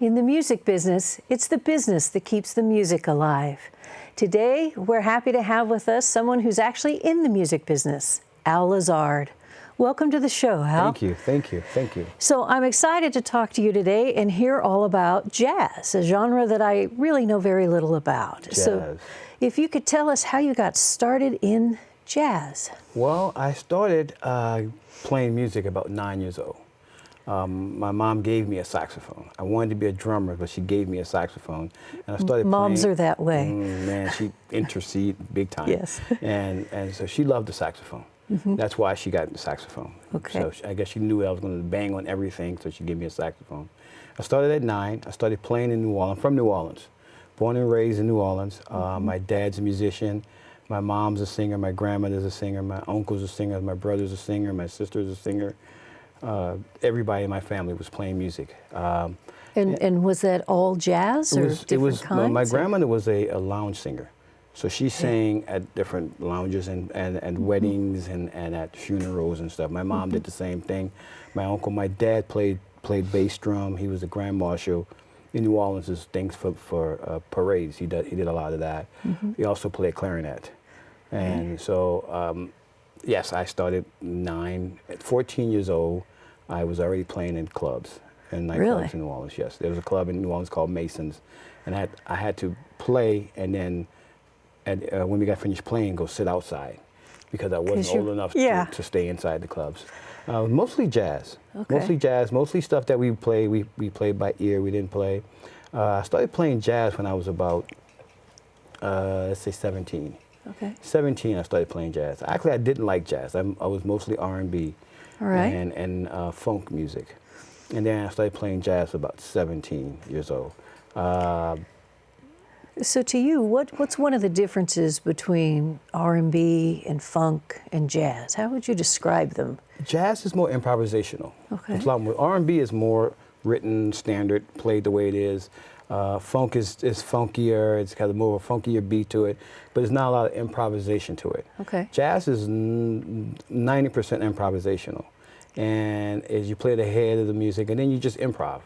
In the music business, it's the business that keeps the music alive. Today, we're happy to have with us someone who's actually in the music business, Al Lazard. Welcome to the show, Al. Thank you, thank you, thank you. So I'm excited to talk to you today and hear all about jazz, a genre that I really know very little about. Jazz. So if you could tell us how you got started in jazz. Well, I started playing music about 9 years old. My mom gave me a saxophone. I wanted to be a drummer, but she gave me a saxophone, and I started Moms playing. are that way. Man, she intercede big time. Yes. and so she loved the saxophone. Mm-hmm. That's why she got the saxophone. Okay. So I guess she knew I was going to bang on everything, so she gave me a saxophone. I started at 9. I started playing in New Orleans. I'm from New Orleans, born and raised in New Orleans. My dad's a musician. My mom's a singer. My grandmother's a singer. My uncle's a singer. My brother's a singer. My sister's a singer. Everybody in my family was playing music. And was that all jazz or different kinds? My grandmother was a lounge singer. So she sang at different lounges and weddings and at funerals and stuff. My mom did the same thing. My dad played bass drum. He was a grand marshal in New Orleans. There's things for parades. He did a lot of that. He also played clarinet. And so, yes, I started 9. At 14 years old, I was already playing in clubs and nightclubs in New Orleans. Yes, there was a club in New Orleans called Mason's, and I had to play, and then when we got finished playing, go sit outside because I wasn't old enough to stay inside the clubs. Mostly jazz. Okay. Mostly jazz. Mostly stuff that we play. We played by ear. We didn't play. I started playing jazz when I was about let's say 17. Okay. 17, I started playing jazz. Actually, I didn't like jazz. I was mostly R&B and funk music. And then I started playing jazz about 17 years old. So to you, what's one of the differences between R&B and funk and jazz? How would you describe them? Jazz is more improvisational. Okay. It's a lot more. R&B is more written, standard, played the way it is. Funk is funkier. It's got more of a funkier beat to it, but there's not a lot of improvisation to it. Okay. Jazz is 90% improvisational, and as you play the head of the music, and then you just improv,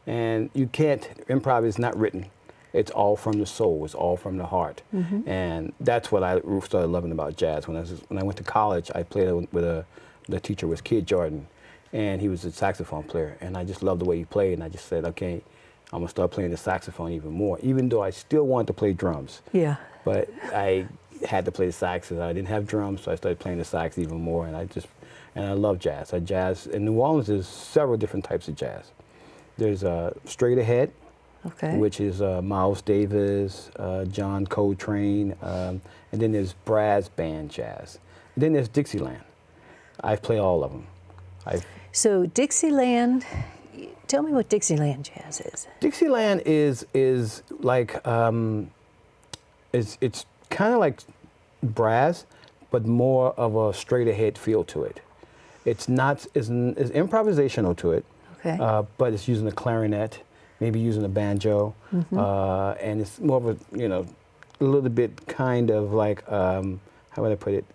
and you can't improv is not written. It's all from the soul. It's all from the heart, and that's what I started loving about jazz. When I went to college, I played with the teacher was Kid Jordan, and he was a saxophone player, and I just loved the way he played, and I just said, okay, I'm gonna start playing the saxophone even more, even though I still wanted to play drums. Yeah. But I had to play the sax, and I didn't have drums, so I started playing the sax even more, and I love jazz. In New Orleans, there's several different types of jazz. There's straight ahead, which is Miles Davis, John Coltrane, and then there's brass band jazz. And then there's Dixieland. I play all of them. So Dixieland. Tell me what Dixieland jazz is. Dixieland is like it's kind of like brass, but more of a straight ahead feel to it. It's not it's improvisational to it, but it's using a clarinet, maybe using a banjo, and it's more of a a little bit kind of like how would I put it?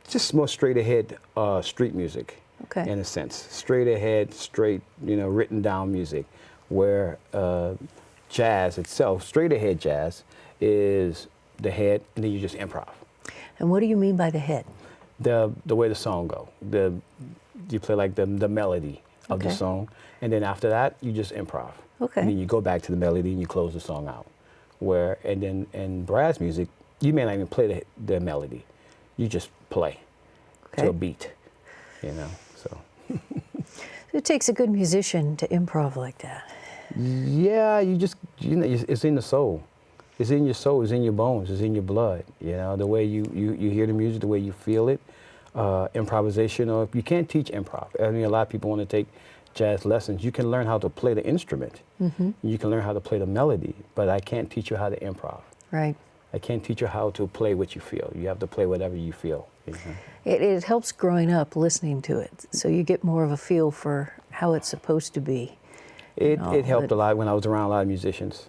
Just more straight ahead street music. In a sense, straight ahead, straight, written down music, where jazz itself, straight ahead jazz, is the head, and then you just improv. And what do you mean by the head? The way the song go. You play like the melody of the song, and then after that, you just improv. And then you go back to the melody and you close the song out. And then in brass music, you may not even play the melody. You just play to a beat, So it takes a good musician to improv like that. Yeah, it's in the soul. It's in your soul, it's in your bones, it's in your blood. The way you hear the music, the way you feel it. Improvisation, or you can't teach improv. I mean, a lot of people want to take jazz lessons. You can learn how to play the instrument. You can learn how to play the melody, but I can't teach you how to improv. Right. I can't teach you how to play what you feel. You have to play whatever you feel. It helps growing up listening to it, so you get more of a feel for how it's supposed to be. It helped a lot when I was around a lot of musicians.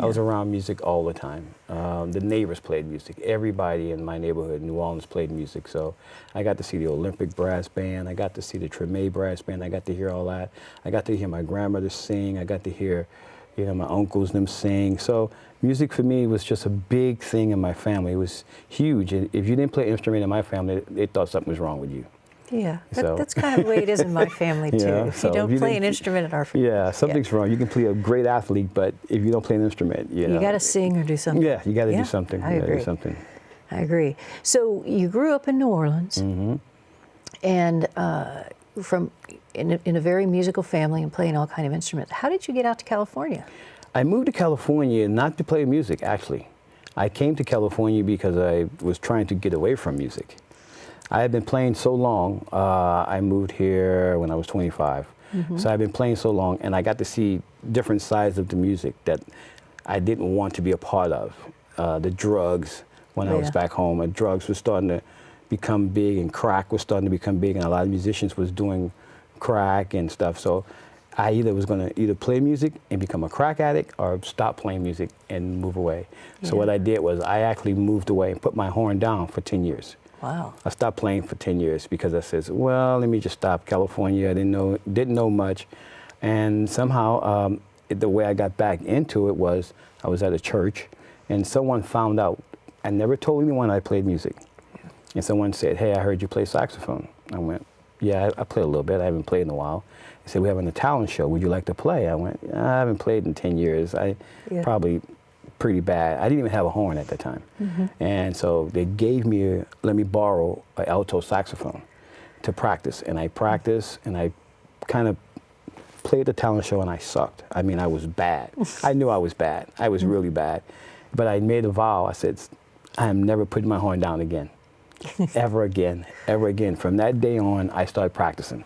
I was around music all the time. The neighbors played music. Everybody in my neighborhood in New Orleans played music. So I got to see the Olympic Brass Band. I got to see the Treme Brass Band. I got to hear all that. I got to hear my grandmother sing. I got to hear, you know, my uncles and them sing. So music for me was just a big thing in my family. It was huge. And if you didn't play an instrument in my family, they thought something was wrong with you. Yeah, So. that's kind of the way it is in my family, too. Yeah, if you don't play an instrument in our family. Yeah, something's wrong. You can play a great athlete, but if you don't play an instrument, you know. You got to sing or do something. Yeah, you got to do something. I agree. Do something. I agree. So you grew up in New Orleans, and in a very musical family and playing all kind of instruments. How did you get out to California? I moved to California not to play music, actually. I came to California because I was trying to get away from music. I had been playing so long. I moved here when I was 25. So I've been playing so long, and I got to see different sides of the music that I didn't want to be a part of. The drugs, when I was back home, and drugs were starting to become big, and crack was starting to become big, and a lot of musicians was doing crack and stuff. So I either was going to play music and become a crack addict or stop playing music and move away. So what I did was I actually moved away and put my horn down for 10 years. Wow. I stopped playing for 10 years because I said, well, let me just stop. California, I didn't know much. And somehow, the way I got back into it was I was at a church, and someone found out. I never told anyone I played music. And someone said, hey, I heard you play saxophone. I went, yeah, I play a little bit. I haven't played in a while. They said, we're having a talent show. Would you like to play? I went, I haven't played in 10 years. Probably pretty bad. I didn't even have a horn at the time. And so they gave me, let me borrow an alto saxophone to practice. And I practiced, and I kind of played the talent show, and I sucked. I mean, I was bad. I knew I was bad. I was really bad. But I made a vow. I said, I am never putting my horn down again. Ever again, ever again. From that day on, I started practicing.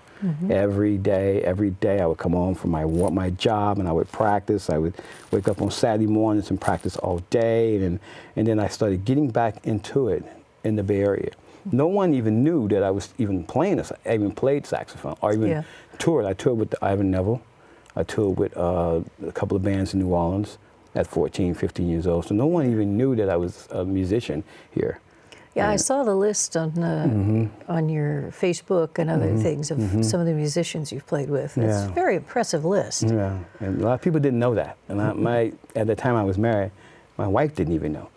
Every day I would come home from my job, and I would practice. I would wake up on Saturday mornings and practice all day, and then I started getting back into it in the Bay Area. No one even knew that I was even playing this. I even played saxophone or even toured. I toured with Ivan Neville. I toured with a couple of bands in New Orleans at 14, 15 years old. So no one even knew that I was a musician here. Yeah, I saw the list on your Facebook and other things of some of the musicians you've played with. It's a very impressive list. Yeah, and a lot of people didn't know that. And at the time I was married, my wife didn't even know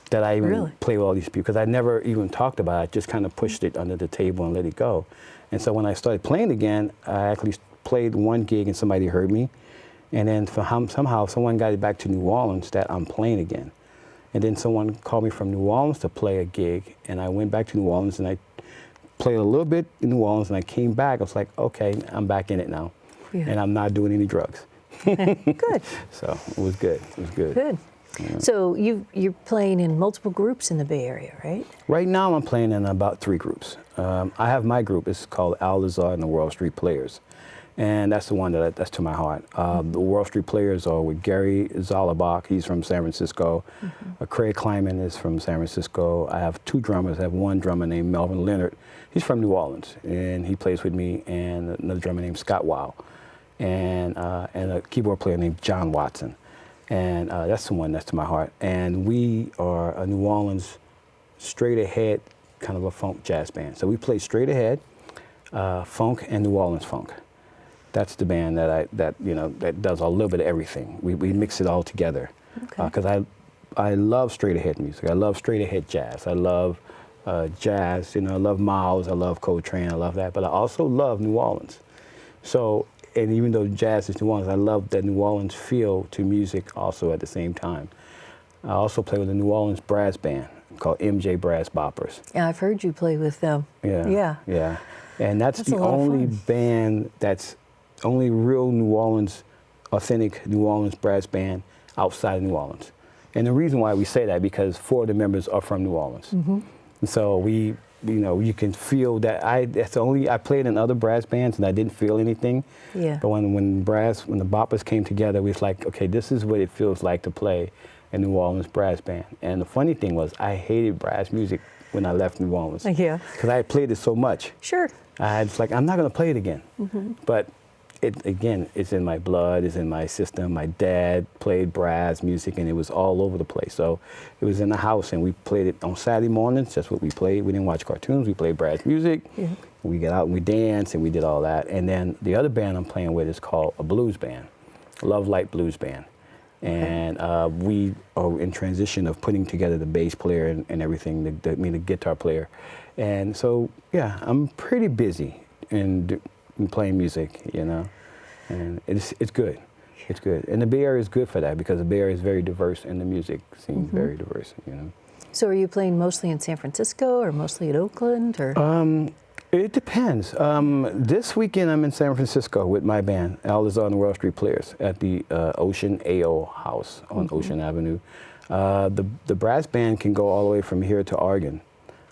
that I even played with all these people, because I never even talked about it. I just kind of pushed it under the table and let it go. And so when I started playing again, I actually played one gig and somebody heard me. And then somehow someone got it back to New Orleans that I'm playing again. And then someone called me from New Orleans to play a gig, and I went back to New Orleans, and I played a little bit in New Orleans, and I came back. I was like, okay, I'm back in it now, and I'm not doing any drugs. Good. So it was good. It was good. Good. Yeah. So you're playing in multiple groups in the Bay Area, right? Right now I'm playing in about 3 groups. I have my group. It's called Lazard and the World Street Players. And that's the one that's to my heart. The World Street Players are with Gary Zalabach. He's from San Francisco. Craig Kleiman is from San Francisco. I have 2 drummers. I have one drummer named Melvin Leonard. He's from New Orleans, and he plays with me, and another drummer named Scott Wow, and a keyboard player named John Watson. And that's the one that's to my heart. And we are a New Orleans straight ahead kind of a funk jazz band. So we play straight ahead, funk and New Orleans funk. That's the band that does a little bit of everything. We mix it all together. Because I love straight ahead music. I love straight ahead jazz. I love jazz. I love Miles. I love Coltrane. I love that. But I also love New Orleans. So, and even though jazz is New Orleans, I love that New Orleans feel to music also at the same time. I also play with a New Orleans brass band called MJ Brass Boppers. Yeah, I've heard you play with them. Yeah. And that's the only band that's only real New Orleans, authentic New Orleans brass band outside of New Orleans. And the reason why we say that, because 4 of the members are from New Orleans. And so you can feel that. I played in other brass bands and I didn't feel anything. But when the Boppers came together, we was like, okay, this is what it feels like to play a New Orleans brass band. And the funny thing was, I hated brass music when I left New Orleans. Because I had played it so much. I was like, I'm not going to play it again. But again, it's in my blood, it's in my system. My dad played brass music, and it was all over the place. So it was in the house, and we played it on Saturday mornings. That's what we played. We didn't watch cartoons. We played brass music. Yeah. We get out and we dance, and we did all that. And then the other band I'm playing with is called a blues band, Love Light Blues Band. And we are in transition of putting together the bass player and everything, the guitar player. And so, yeah, I'm pretty busy in playing music, you know, and it's good. It's good. And the Bay Area is good for that because the Bay Area is very diverse and the music seems very diverse, you know. So are you playing mostly in San Francisco or mostly at Oakland, or? It depends. This weekend I'm in San Francisco with my band, Lazard and the World Street Players, at the Ocean AO House on Ocean Avenue. The brass band can go all the way from here to Oregon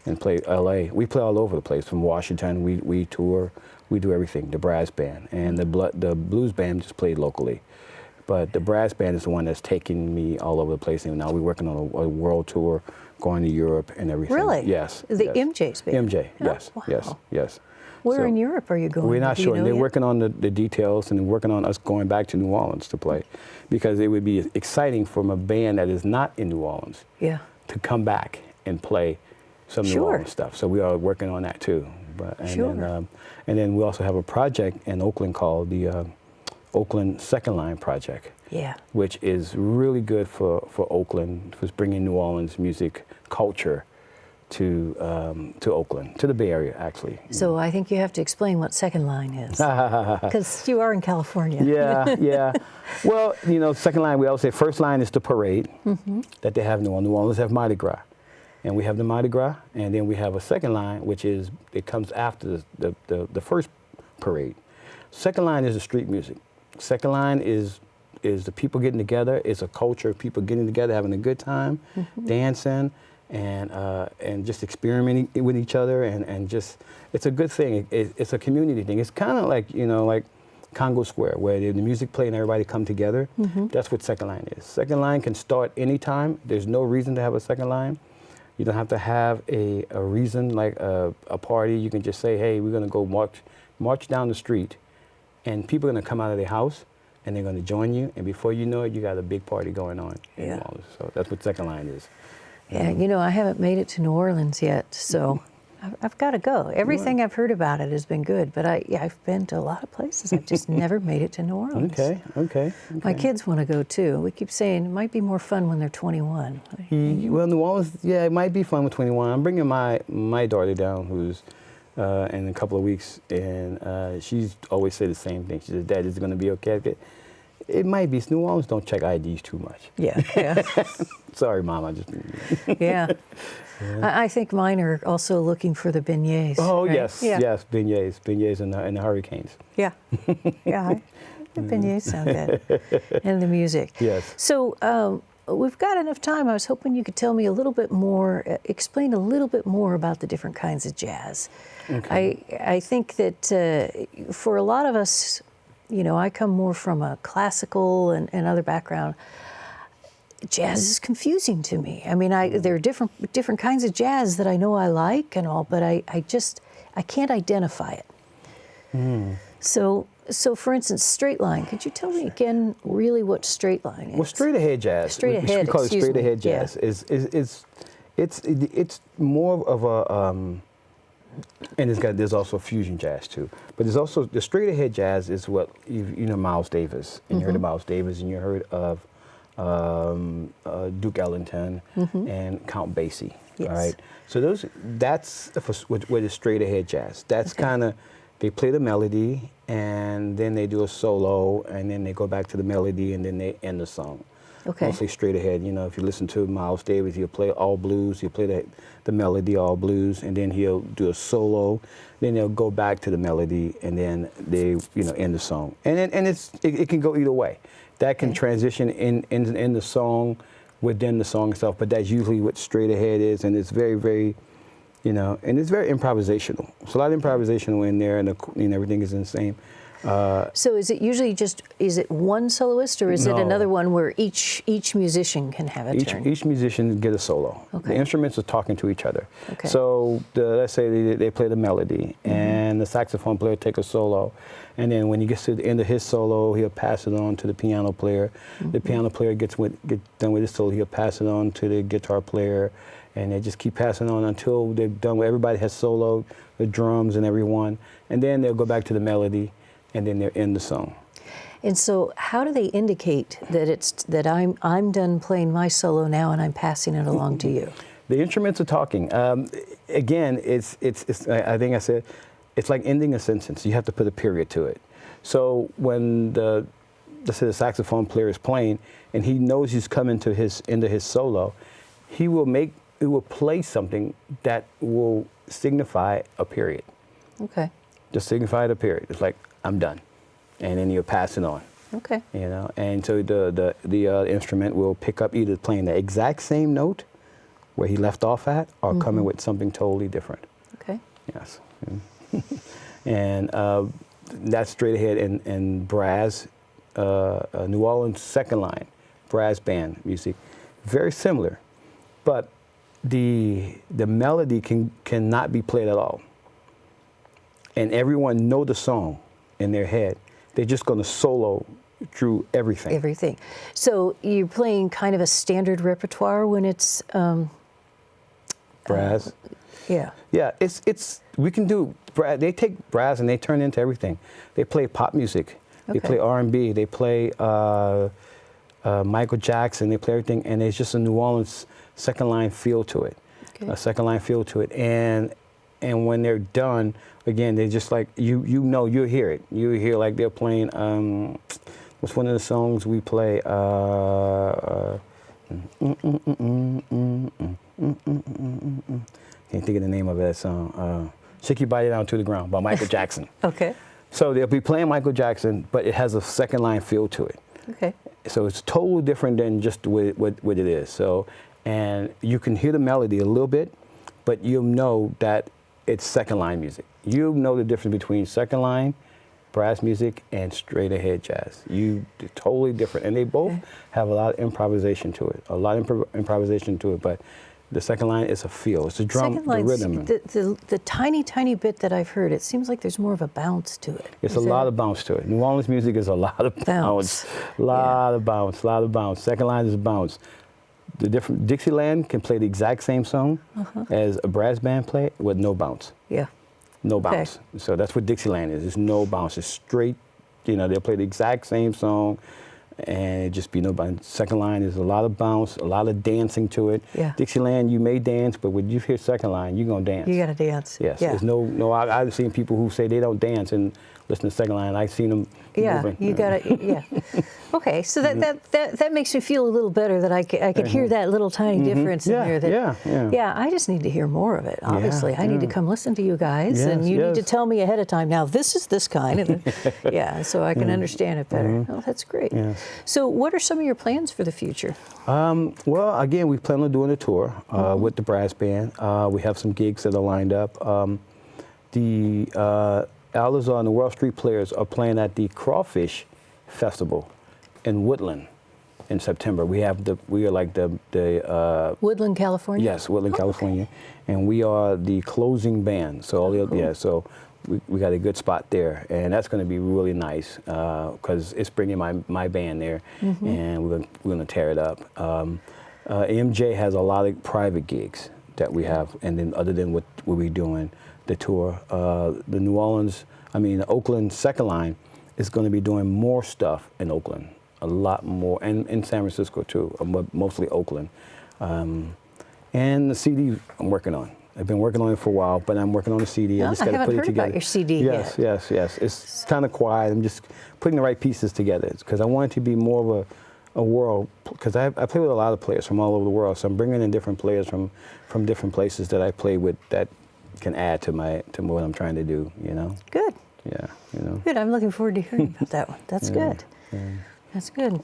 and play LA. We play all over the place. From Washington, we tour, we do everything, the brass band. And the blues band just played locally. But the brass band is the one that's taking me all over the place. And now we're working on a world tour, going to Europe and everything. Really? Yes. The MJ's band? MJ, yes, wow. yes. Where in Europe are you going? We're not sure. And they're working on the details, and they're working on us going back to New Orleans to play, because it would be exciting from a band that is not in New Orleans to come back and play some New Orleans stuff. So we are working on that too. And then we also have a project in Oakland called the Oakland Second Line Project, which is really good for Oakland, for bringing New Orleans music culture to Oakland, to the Bay Area, actually. So I think you have to explain what Second Line is, because you are in California. Yeah. Well, you know, Second Line, we always say first line is the parade that they have in New Orleans. New Orleans have Mardi Gras, and we have the Mardi Gras, and then we have a second line, which is, it comes after the first parade. Second line is the street music. Second line is the people getting together. It's a culture of people getting together, having a good time, dancing, and just experimenting with each other, and just, it's a good thing. It's a community thing. It's kind of like, you know, like Congo Square, where the music play and everybody come together. That's what Second Line is. Second Line can start anytime. There's no reason to have a second line. You don't have to have a reason, like a party. You can just say, hey, we're going to go march down the street, and people are going to come out of their house, and they're going to join you, and before you know it, you got a big party going on in New Orleans. So that's what Second Line is. Yeah, you know, I haven't made it to New Orleans yet, so I've got to go. Everything I've heard about it has been good, but I've been to a lot of places. I've just never made it to New Orleans. Okay. My kids want to go too. We keep saying it might be more fun when they're 21. Well, New Orleans, it might be fun with 21. I'm bringing my daughter down, who's in a couple of weeks, and she's always said the same thing. She says, Dad, is it going to be okay? It might be. New Orleans don't check IDs too much. Yeah. Sorry, Mom. Yeah. I think mine are also looking for the beignets. Oh, right? Yes, beignets and the hurricanes. Yeah. The beignets sound good. And the music. Yes. So we've got enough time. I was hoping you could tell me a little bit more, explain a little bit more about the different kinds of jazz. Okay. I think that for a lot of us, you know, I come more from a classical and other background. Jazz is confusing to me. I mean, there are different kinds of jazz that I know I like and all, but I can't identify it. So for instance, straight line. Could you tell me again really what straight line is? Well, straight ahead jazz. We call it straight ahead jazz. It's more of a and there's also fusion jazz too. But there's also the straight ahead jazz is what you know, Miles Davis, and you heard of Miles Davis, and you heard of Duke Ellington and Count Basie. Yes. All right. So that's what is straight ahead jazz. That's kind of, they play the melody and then they do a solo and then they go back to the melody and then they end the song. Okay. Mostly straight ahead. You know, if you listen to Miles Davis, he'll play all blues. He'll play the melody, all blues, and then he'll do a solo. Then they'll go back to the melody, and then they, end the song. And it can go either way. That can transition in the song, within the song itself. But that's usually what straight ahead is, and it's very, very, and it's very improvisational. So a lot of improvisational in there, and everything is the same. So is it usually is it one soloist, or is it another one where each musician can have a turn? Each musician get a solo. Okay. The instruments are talking to each other. Okay. So let's say they play the melody, and the saxophone player take a solo, and then when he gets to the end of his solo, he'll pass it on to the piano player. The piano player gets done with his solo, he'll pass it on to the guitar player, and they just keep passing on until they're done with everybody has soloed, the drums and everyone, and then they'll go back to the melody, and then they're in the song. And so, how do they indicate that I'm done playing my solo now and I'm passing it along to you? The instruments are talking. Again, it's I think I said it's like ending a sentence. You have to put a period to it. So when let's say the saxophone player is playing and he knows he's coming to into his solo, he will play something that will signify a period. Okay. Just signify the period. It's like, I'm done, and then you'll pass it on. Okay. You know, and so the instrument will pick up either playing the exact same note where he left off at, or coming with something totally different. Okay. Yes, and that's straight ahead in brass, New Orleans second line, brass band music, very similar, but the melody cannot be played at all, and everyone know the song in their head. They're just going to solo through everything. Everything. So you're playing kind of a standard repertoire when it's brass. Yeah. Yeah, we can do brass. They take brass and they turn into everything. They play pop music. They play R&B. They play Michael Jackson. They play everything, and it's just a New Orleans second line feel to it. Okay. A second line feel to it, and when they're done, again, they just like you hear it. You hear like they're playing. What's one of the songs we play? Can't think of the name of that song. Shake Your Body Down to the Ground by Michael Jackson. Okay. So they'll be playing Michael Jackson, but it has a second line feel to it. Okay. So it's totally different than just what it is. So, and you can hear the melody a little bit, but you'll know that it's second line music. You know the difference between second line brass music and straight ahead jazz. They're totally different, and they both have a lot of improvisation to it. But the second line is a feel. It's the drum, the rhythm. The tiny bit that I've heard, it seems like there's more of a bounce to it. It's a lot of bounce to it. New Orleans music is a lot of bounce. A lot of bounce. Second line is bounce. The different Dixieland can play the exact same song as a brass band play with no bounce. Yeah. No bounce. So that's what Dixieland is. It's no bounce. It's straight. You know, they'll play the exact same song, and it just be no bounce. Second line is a lot of bounce, a lot of dancing to it. Yeah. Dixieland, you may dance, but when you hear second line, you're gonna dance. You gotta dance. Yes. Yeah. There's no. I've seen people who say they don't dance and listen to second line. I've seen them. Yeah. moving. You gotta. Yeah. Okay. So that makes me feel a little better that I could hear that little tiny difference in there. Yeah. I just need to hear more of it. Obviously, I need to come listen to you guys, and you need to tell me ahead of time. Now this is this kind, and so I can understand it better. Oh, that's great. Yes. So, what are some of your plans for the future? Well, again, we plan on doing a tour with the brass band. We have some gigs that are lined up. The Lazard and the World Street Players are playing at the Crawfish Festival in Woodland in September. We are like the Woodland, California. Yes, Woodland, California, and we are the closing band. So so we got a good spot there, and that's going to be really nice because it's bringing my band there, and we're gonna tear it up. MJ has a lot of private gigs that we have, and then other than what we're doing, the tour, the the Oakland second line is going to be doing more stuff in Oakland, a lot more, and in San Francisco too, but mostly Oakland. And the CD I'm working on. I've been working on it for a while, but I'm working on the CD. I just got to put it together. I haven't heard about your CD yet. Yes. It's kind of quiet. I'm just putting the right pieces together because I want it to be more of a world, because I play with a lot of players from all over the world, so I'm bringing in different players from different places that I play with that can add to what I'm trying to do, you know? Good. Yeah, you know. Good, I'm looking forward to hearing about that one. That's good. Yeah. That's good.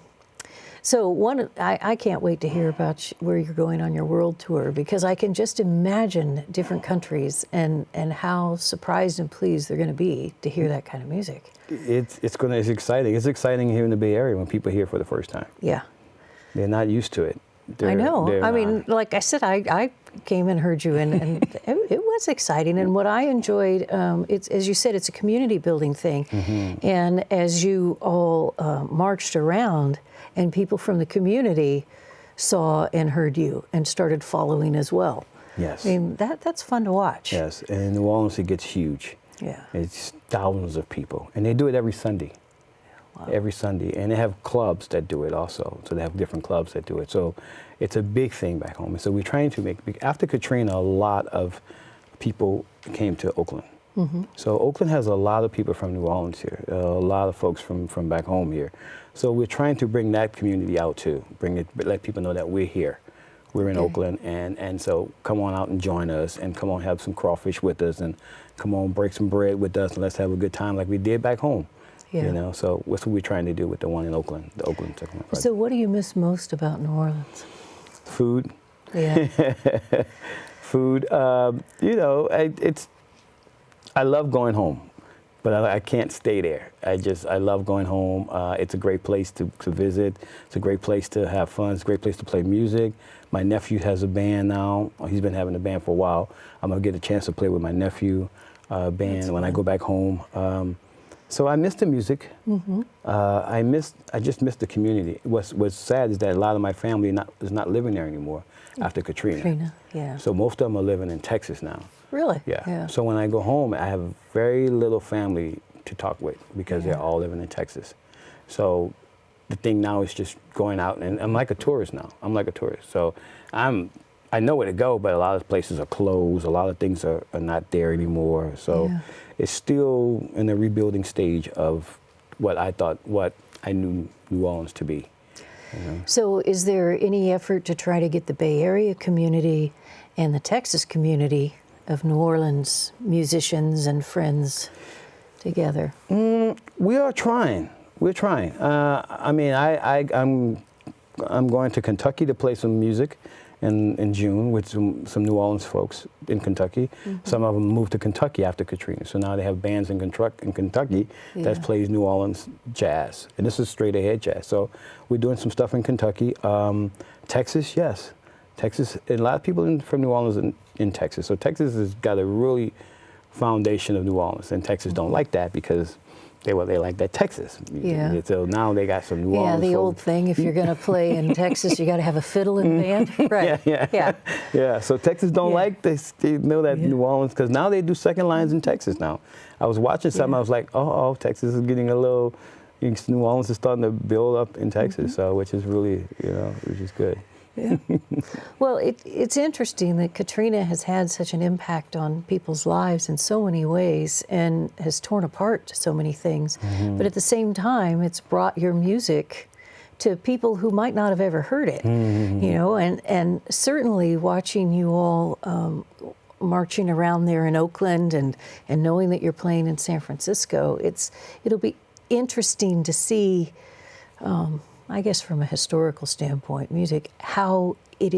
So I can't wait to hear about where you're going on your world tour, because I can just imagine different countries and how surprised and pleased they're going to be to hear that kind of music. It's exciting. It's exciting here in the Bay Area when people hear it for the first time. Yeah. They're not used to it. I know. I mean, like I said, I came and heard you, and it was exciting. And what I enjoyed, it's, as you said, it's a community building thing. And as you all marched around, and people from the community saw and heard you and started following as well. Yes. I mean, that's fun to watch. Yes, and in New Orleans it gets huge. Yeah. It's thousands of people, and they do it every Sunday. Wow. Every Sunday, and they have clubs that do it also. So they have different clubs that do it. So it's a big thing back home. And so we're trying to make, after Katrina, a lot of people came to Oakland. So Oakland has a lot of people from New Orleans here, a lot of folks from back home here. So we're trying to bring that community out too, let people know that we're here. We're in Oakland, and so come on out and join us, and come on have some crawfish with us, and come on break some bread with us, and let's have a good time like we did back home. Yeah. You know, so that's what we're trying to do with the one in Oakland, the Oakland Techno Project. So what do you miss most about New Orleans? Food. Yeah. Food. You know, I love going home, but I can't stay there. I love going home. It's a great place to visit. It's a great place to have fun. It's a great place to play music. My nephew has a band now. He's been having a band for a while. I'm gonna get a chance to play with my nephew band when I go back home. So I miss the music. I just miss the community. What's sad is that a lot of my family is not living there anymore after Katrina. Yeah. So most of them are living in Texas now. Really? Yeah. So when I go home, I have very little family to talk with because they're all living in Texas. So the thing now is just going out, and I'm like a tourist now. I'm like a tourist. So I know where to go, but a lot of places are closed. A lot of things are not there anymore. So it's still in the rebuilding stage of what I knew New Orleans to be. You know? So is there any effort to try to get the Bay Area community and the Texas community of New Orleans musicians and friends together? We are trying. We're trying. I mean, I'm going to Kentucky to play some music in June with some New Orleans folks in Kentucky. Some of them moved to Kentucky after Katrina, so now they have bands in Kentucky that plays New Orleans jazz, and this is straight ahead jazz. So we're doing some stuff in Kentucky. Texas, yes. Texas, a lot of people from New Orleans in Texas. So Texas has got a really foundation of New Orleans, and Texas don't like that because they like that Texas music. Yeah. So now they got some New Orleans. Yeah, the old thing, if you're going to play in Texas, you got to have a fiddle in the band. Right. Yeah. So Texas don't like this. They know that New Orleans, because now they do second lines in Texas now. I was watching something, I was like, oh, Texas is getting a little, New Orleans is starting to build up in Texas, so which is really, which is good. Yeah. Well, it's interesting that Katrina has had such an impact on people's lives in so many ways and has torn apart so many things. But at the same time, it's brought your music to people who might not have ever heard it. And certainly watching you all marching around there in Oakland and knowing that you're playing in San Francisco, it'll be interesting to see. I guess from a historical standpoint, music, how it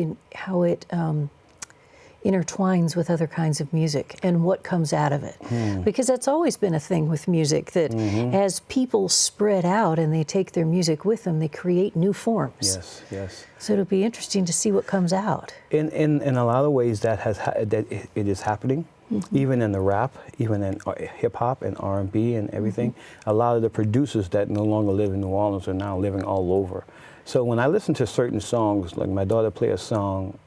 intertwines with other kinds of music and what comes out of it. Because that's always been a thing with music, that as people spread out and they take their music with them, they create new forms. Yes. So it'll be interesting to see what comes out. In a lot of ways, that it is happening. Even in the rap, even in hip hop and R&B and everything, a lot of the producers that no longer live in New Orleans are now living all over. So when I listen to certain songs, like my daughter play a song,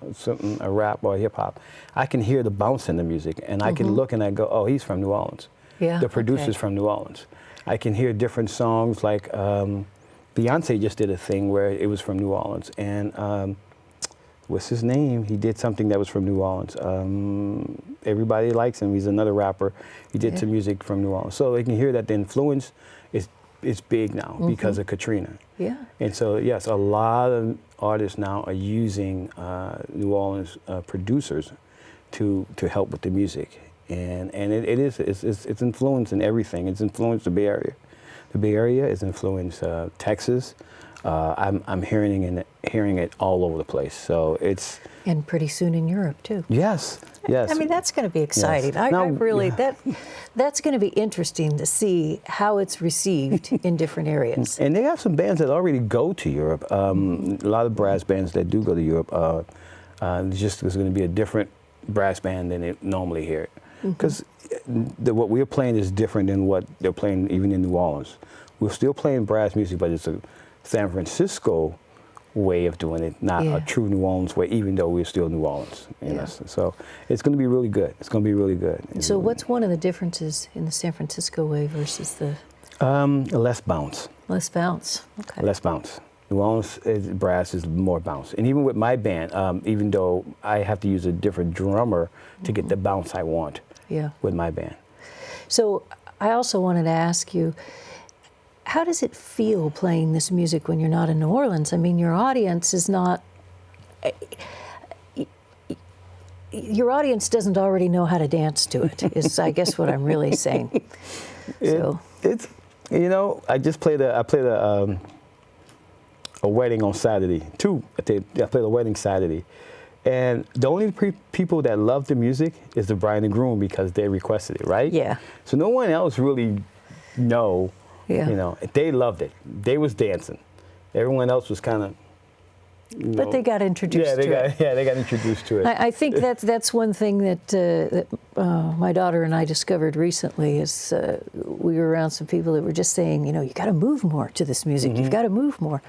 a rap or hip hop, I can hear the bounce in the music, and I can look and I go, oh, he's from New Orleans. Yeah. The producer's from New Orleans. I can hear different songs, like Beyonce just did a thing where it was from New Orleans, and what's his name? He did something that was from New Orleans. Everybody likes him. He's another rapper. He did some music from New Orleans. So you can hear that the influence is big now because of Katrina. Yeah. And so, yes, a lot of artists now are using New Orleans producers to help with the music. And it's influenced in everything. It's influenced the Bay Area. The Bay Area has influenced Texas. I'm hearing it all over the place. So it's And pretty soon in Europe too. yes. I mean, that's going to be exciting. Yes. I really that's going to be interesting to see how it's received in different areas. And they have some bands that already go to Europe. A lot of brass bands that do go to Europe. Just there's going to be a different brass band than they normally hear, because what we're playing is different than what they're playing even in New Orleans. We're still playing brass music, but it's a San Francisco way of doing it, not a true New Orleans way, even though we're still New Orleans. So it's going to be really good. It's going to be really good. So what's one of the differences in the San Francisco way versus the less bounce. less bounce? Okay. Less bounce. New Orleans brass is more bounce. And even with my band, even though I have to use a different drummer to get the bounce I want with my band. So I also wanted to ask you, how does it feel playing this music when you're not in New Orleans? I mean, your audience is not, your audience doesn't already know how to dance to it, is I guess what I'm really saying. It's, you know, I played a wedding on Saturday. I played a wedding Saturday. And the only people that love the music is the bride and groom because they requested it, right? Yeah. So no one else really know. Yeah. You know, they loved it. They was dancing. Everyone else was kind of. But they got introduced to it. Yeah, they got introduced to it. I think that's one thing that my daughter and I discovered recently is we were around some people that were just saying, you know, you got to move more to this music. You've got to move more,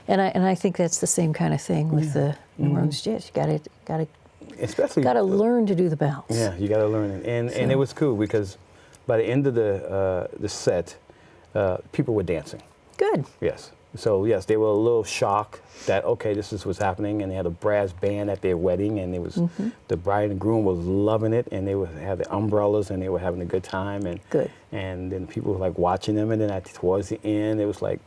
and I think that's the same kind of thing with the New Orleans jazz. You got to learn to do the bounce. Yeah, you got to learn it, and it was cool because by the end of the set, people were dancing. Good. Yes. So yes, they were a little shocked that okay, this is what's happening, and they had a brass band at their wedding, and it was the bride and groom was loving it, and they had the umbrellas, and they were having a good time, and and then people were like watching them, and then towards the end, it was like,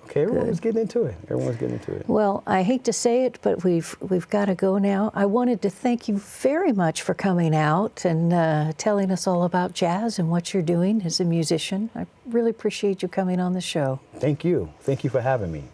okay, everyone was getting into it. Everyone was getting into it. Well, I hate to say it, but we've got to go now. I wanted to thank you very much for coming out and telling us all about jazz and what you're doing as a musician. I really appreciate you coming on the show. Thank you. Thank you for having me.